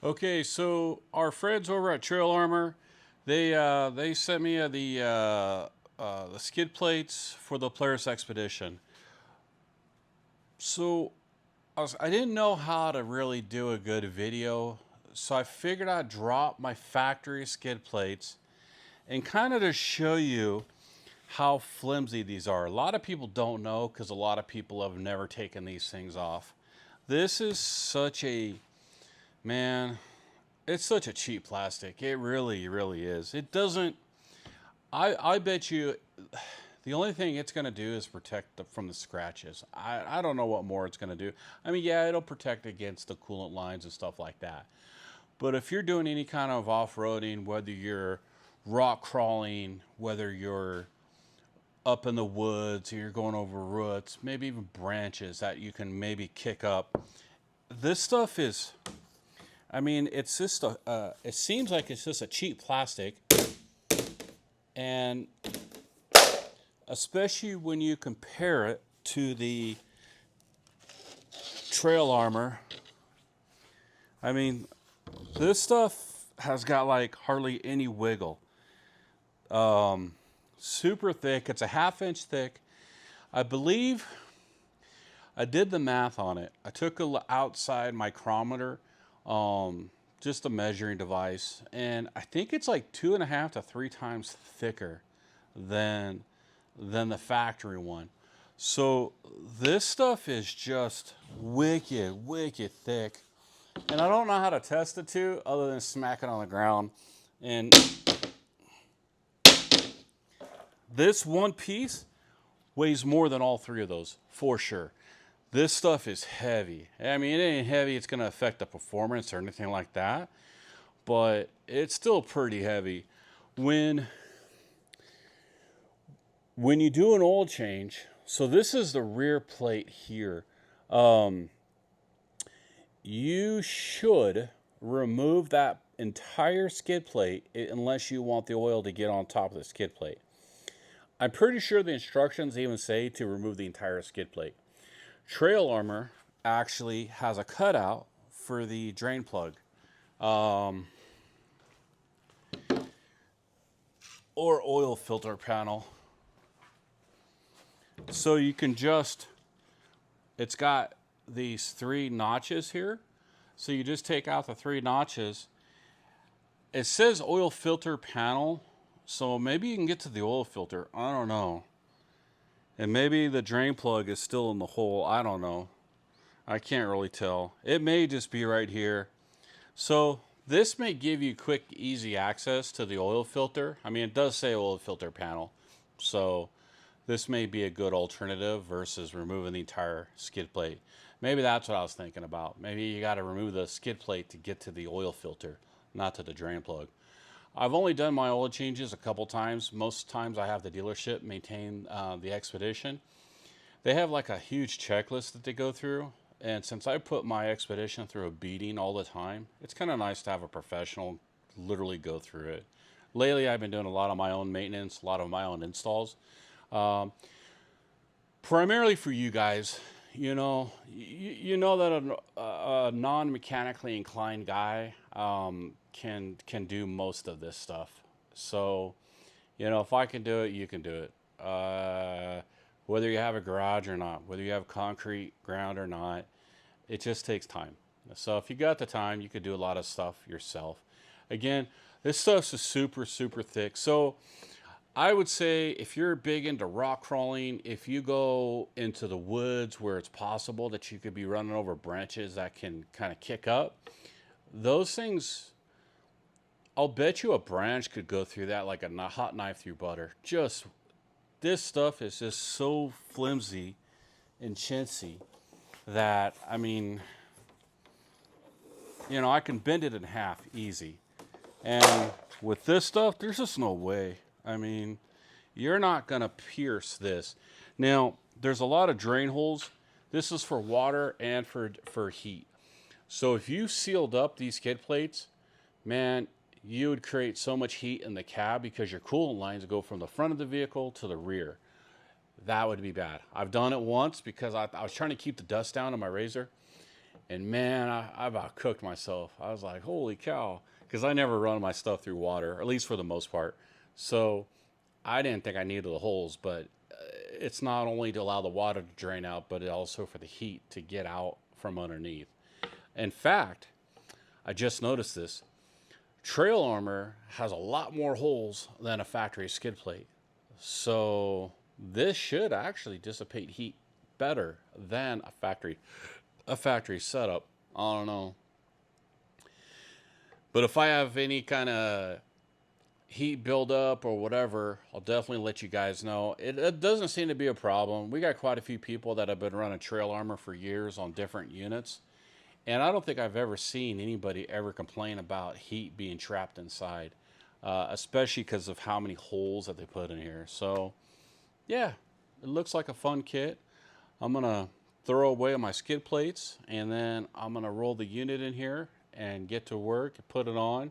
Okay, so our friends over at Trail Armor, they sent me the skid plates for the Polaris Xpedition. So I didn't know how to really do a good video, so I figured I'd drop my factory skid plates and kind of to show you how flimsy these are. A lot of people don't know because a lot of people have never taken these things off. This is such a, man, it's such a cheap plastic. It really, really is. It doesn't, I bet you the only thing it's going to do is protect from the scratches. I don't know what more it's going to do. I mean, yeah, it'll protect against the coolant lines and stuff like that. But if you're doing any kind of off-roading, whether you're rock crawling, whether you're up in the woods or you're going over roots, maybe even branches that you can maybe kick up, this stuff is, I mean, it's just it seems like it's just a cheap plastic, and especially when you compare it to the Trail Armor, I mean, this stuff has got like hardly any wiggle. Super thick. It's a 1/2 inch thick. I believe I did the math on it. I took a outside micrometer, just a measuring device, and I think it's like 2.5 to 3 times thicker than the factory one. So this stuff is just wicked, wicked thick. And I don't know how to test it to other than smack it on the ground. And this one piece weighs more than all 3 of those, for sure. This stuff is heavy. I mean, it ain't heavy, it's gonna affect the performance or anything like that, but it's still pretty heavy. When you do an oil change, so this is the rear plate here. You should remove that entire skid plate unless you want the oil to get on top of the skid plate. I'm pretty sure the instructions even say to remove the entire skid plate. Trail Armor actually has a cutout for the drain plug, or oil filter panel. So you can just, it's got these 3 notches here. So you just take out the 3 notches. It says oil filter panel, so maybe you can get to the oil filter. I don't know. And maybe the drain plug is still in the hole. I don't know. I can't really tell. It may just be right here. So this may give you quick, easy access to the oil filter. I mean, it does say oil filter panel. So this may be a good alternative versus removing the entire skid plate. Maybe that's what I was thinking about. Maybe you got to remove the skid plate to get to the oil filter, not to the drain plug. I've only done my oil changes a couple times. Most times I have the dealership maintain the Xpedition. They have like a huge checklist that they go through. And since I put my Xpedition through a beating all the time, it's kind of nice to have a professional literally go through it. Lately, I've been doing a lot of my own maintenance, a lot of my own installs. Primarily for you guys, you know that a non-mechanically inclined guy can do most of this stuff. So, if I can do it, you can do it. Whether you have a garage or not, whether you have concrete ground or not, it just takes time. So if you got the time, you could do a lot of stuff yourself. Again, this stuff's is super, super thick. So I would say if you're big into rock crawling, if you go into the woods where it's possible that you could be running over branches that can kind of kick up, those things, I'll bet you a branch could go through that like a hot knife through butter. Just, this stuff is just so flimsy and chintzy that, I mean, I can bend it in half easy. And with this stuff, there's just no way. I mean, you're not going to pierce this. Now, there's a lot of drain holes. This is for water and for heat. So if you sealed up these skid plates, man, you would create so much heat in the cab because your coolant lines go from the front of the vehicle to the rear. That would be bad. I've done it once because I was trying to keep the dust down on my razor, And man, I about cooked myself. I was like, holy cow. Because I never run my stuff through water, at least for the most part. So I didn't think I needed the holes, but it's not only to allow the water to drain out, but also for the heat to get out from underneath. In fact, I just noticed this. Trail armor has a lot more holes than a factory skid plate. So this should actually dissipate heat better than a factory setup. I don't know. But if I have any kind of heat buildup or whatever, I'll definitely let you guys know. It doesn't seem to be a problem. We got quite a few people that have been running trail armor for years on different units. And I don't think I've ever seen anybody ever complain about heat being trapped inside, especially because of how many holes that they put in here. So, yeah, it looks like a fun kit. I'm going to throw away my skid plates, and then I'm going to roll the unit in here and get to work and put it on.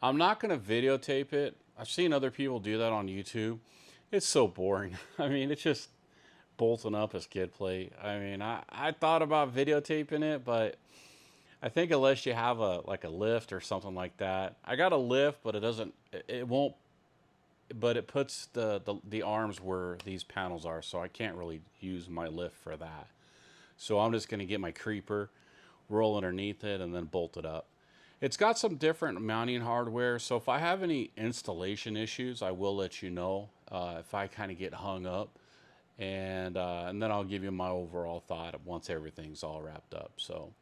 I'm not going to videotape it. I've seen other people do that on YouTube. It's so boring. I mean, it's just bolting up a skid plate. I mean, I thought about videotaping it, but I think unless you have a lift or something like that. I got a lift, but it won't, but it puts the arms where these panels are, so I can't really use my lift for that. So I'm just going to get my creeper, roll underneath it, and then bolt it up. It's got some different mounting hardware, so if I have any installation issues, I will let you know if I kind of get hung up. And then I'll give you my overall thought once everything's all wrapped up. So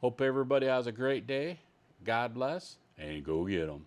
hope everybody has a great day. God bless, and go get 'em.